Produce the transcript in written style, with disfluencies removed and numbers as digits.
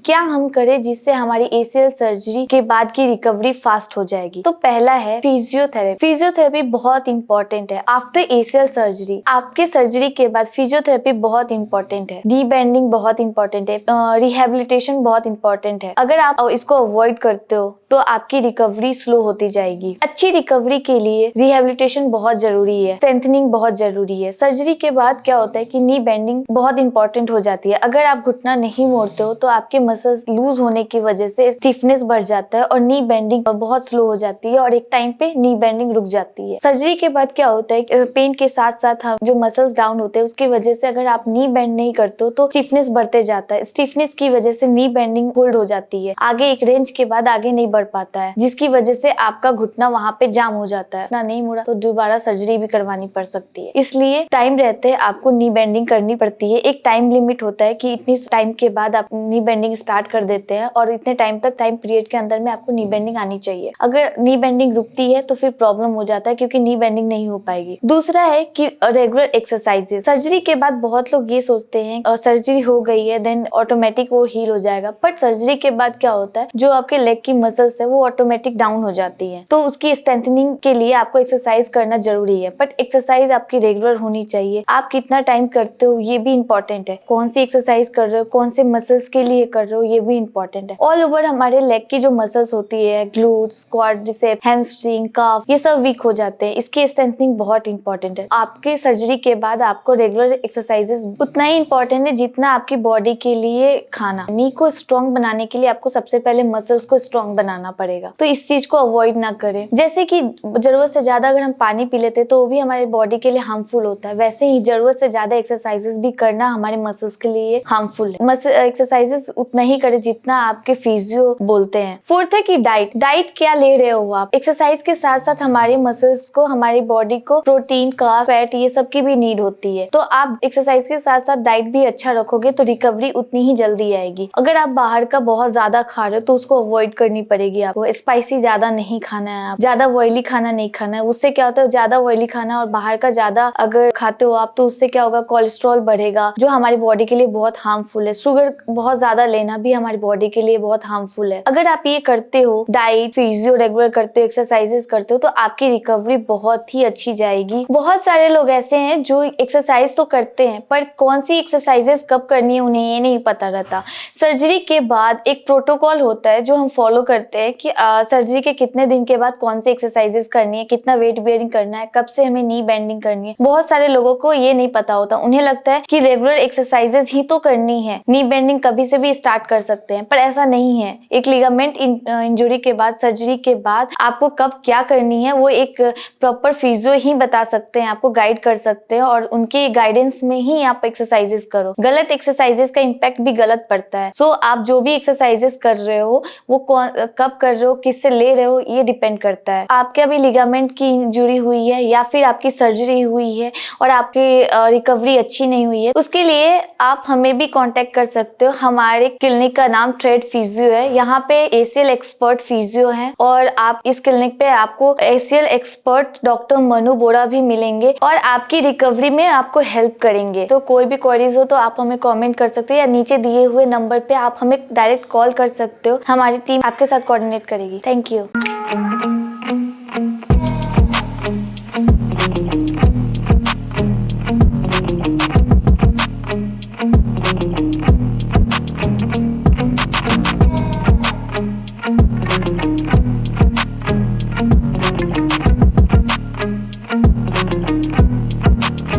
क्या हम करें जिससे हमारी ACL सर्जरी के बाद की रिकवरी फास्ट हो जाएगी। तो पहला है फिजियोथेरेपी। फिजियोथेरेपी बहुत इंपॉर्टेंट है आफ्टर ACL सर्जरी। आपके सर्जरी के बाद फिजियोथेरेपी बहुत इंपॉर्टेंट है, नी बेंडिंग बहुत इंपॉर्टेंट है, रिहेबिलिटेशन बहुत इंपॉर्टेंट है। अगर आप इसको अवॉइड करते हो तो आपकी रिकवरी स्लो होती जाएगी। अच्छी रिकवरी के लिए रिहेबिलिटेशन बहुत जरूरी है, स्ट्रेंथनिंग बहुत जरूरी है। सर्जरी के बाद क्या होता है कि नी बेंडिंग बहुत इंपॉर्टेंट हो जाती है। अगर आप घुटना नहीं मोड़ते हो तो आपके मसल्स लूज होने की वजह से स्टिफनेस बढ़ जाता है और नी बेंडिंग बहुत स्लो हो जाती है और एक टाइम पे नी बेंडिंग रुक जाती है। सर्जरी के बाद क्या होता है, पेन के साथ साथ हम जो मसल्स डाउन होते हैं उसकी वजह से अगर आप नी बेंड नहीं करते हो तो स्टिफनेस बढ़ते जाता है। स्टिफनेस की वजह से नी बेंडिंग होल्ड हो जाती है, आगे एक रेंज के बाद आगे नहीं बढ़ पाता है, जिसकी वजह से आपका घुटना वहां पे जाम हो जाता है। ना नहीं मुड़ा तो दोबारा सर्जरी भी करवानी पड़ सकती है। इसलिए टाइम रहते आपको नी बेंडिंग करनी पड़ती है। एक टाइम लिमिट होता है कि इतनी टाइम के बाद आप नी बेंडिंग स्टार्ट कर देते हैं और इतने टाइम तक, टाइम पीरियड के अंदर में आपको नी बेंडिंग आनी चाहिए। अगर नी बेंडिंग रुकती है तो फिर प्रॉब्लम हो जाता है क्योंकि नी बेंडिंग नहीं हो पाएगी। दूसरा है कि रेगुलर एक्सरसाइजेस। सर्जरी के बाद बहुत लोग ये सोचते हैं सर्जरी हो गई है देन ऑटोमेटिक वो हील हो जाएगा, बट सर्जरी के बाद क्या होता है, जो आपके लेग की मसल्स है वो ऑटोमेटिक डाउन हो जाती है। तो उसकी स्ट्रेंथनिंग के लिए आपको एक्सरसाइज करना जरूरी है, बट एक्सरसाइज आपकी रेगुलर होनी चाहिए। आप कितना टाइम करते हो ये भी इंपॉर्टेंट है, कौन सी एक्सरसाइज कर रहे हो, कौन से मसल्स के लिए कर रहे हो ये भी इंपॉर्टेंट है। ऑल ओवर हमारे लेग की जो मसल्स होती है, ग्लूट्स, क्वाड्रिसेप्स, हैमस्ट्रिंग, काफ, ये सब वीक हो जाते हैं। इसकी स्ट्रेंथनिंग बहुत इंपॉर्टेंट है। आपके सर्जरी के बाद आपको रेगुलर एक्सरसाइजेस उतना ही इंपॉर्टेंट है जितना आपकी बॉडी के लिए खाना। नी को स्ट्रॉन्ग बनाने के लिए आपको सबसे पहले मसल्स को स्ट्रॉन्ग बनाना पड़ेगा, तो इस चीज को अवॉइड ना करें। जैसे कि जरूरत से ज्यादा अगर हम पानी पी लेते हैं तो वो भी हमारे बॉडी के लिए हार्मफुल होता है, वैसे ही जरूरत से ज्यादा एक्सरसाइजेस भी करना हमारे मसल्स के लिए हार्मफुल है। एक्सरसाइजेस उतना ही करें जितना आपके फिजियो बोलते हैं। फोर्थ है कि डाइट क्या ले रहे हो आप। एक्सरसाइज के साथ साथ हमारे मसल्स को, हमारी बॉडी को प्रोटीन, कार्ब, फैट ये सब की भी नीड होती है। तो आप एक्सरसाइज के साथ साथ डाइट भी अच्छा रखोगे तो रिकवरी उतनी ही जल्दी आएगी। अगर आप बाहर का बहुत ज्यादा खा रहे हो तो उसको अवॉइड करनी पड़ेगी। आपको स्पाइसी ज्यादा नहीं खाना है, आप ज्यादा ऑयली खाना नहीं खाना है। उससे क्या होता है, ज्यादा ऑयली खाना और बाहर का ज्यादा अगर खाते हो आप तो उससे क्या होगा, कोलेस्ट्रॉल बढ़ेगा जो हमारी बॉडी के लिए बहुत हार्मफुल है। शुगर बहुत ज्यादा लेना भी हमारी बॉडी के लिए बहुत हार्मफुल है। अगर आप ये करते हो, डाइट, फिजियो रेगुलर करते हो, एक्सरसाइजेस करते हो तो आपकी रिकवरी बहुत ही अच्छी जाएगी। बहुत सारे लोग ऐसे हैं जो एक्सरसाइज तो करते हैं पर कौन सी एक्सरसाइजेस कब करनी है उन्हें ये नहीं पता रहता। सर्जरी के बाद एक प्रोटोकॉल होता है जो हम फॉलो करते हैं कि सर्जरी के कितने दिन के बाद कौन सी एक्सरसाइजेस करनी है, कितना वेट बेयरिंग करना है, कब से हमें नी बेंडिंग करनी है। बहुत सारे लोगों को ये नहीं पता होता, उन्हें लगता है कि रेगुलर एक्सरसाइजेस ही तो करनी है, नी बेंडिंग कभी से भी स्टार्ट कर सकते हैं, पर ऐसा नहीं है। एक लिगामेंट इंजरी के बाद, सर्जरी के बाद आपको कब क्या करनी है वो एक प्रॉपर फिजियो ही बता सकते हैं, आपको गाइड कर सकते हैं और उनके गाइडेंस में ही आप एक्सरसाइजेस करो। गलत एक्सरसाइजेस का इम्पैक्ट भी गलत पड़ता है। सो आप जो भी एक्सरसाइजेस कर रहे हो वो कब कर रहे हो, किससे ले रहे हो, ये डिपेंड करता है। आपके अभी लिगामेंट की इंजरी हुई है या फिर आपकी सर्जरी हुई है और आपकी रिकवरी अच्छी नहीं हुई है, उसके लिए आप हमें भी कांटेक्ट कर सकते हो। हमारे क्लिनिक का नाम ट्रेड फिजियो है। यहाँ पे ACL एक्सपर्ट फिजियो है और आप इस क्लिनिक पे आपको ACL एक्सपर्ट डॉक्टर मनु बोरा भी मिलेंगे और आपकी रिकवरी में आपको हेल्प करेंगे। तो कोई भी क्वेरीज हो तो आप हमें कमेंट कर सकते हो या नीचे दिए हुए नंबर पे आप हमें डायरेक्ट कॉल कर सकते हो। हमारी टीम आपके साथ कोऑर्डिनेट करेगी। Thank you. Thank you.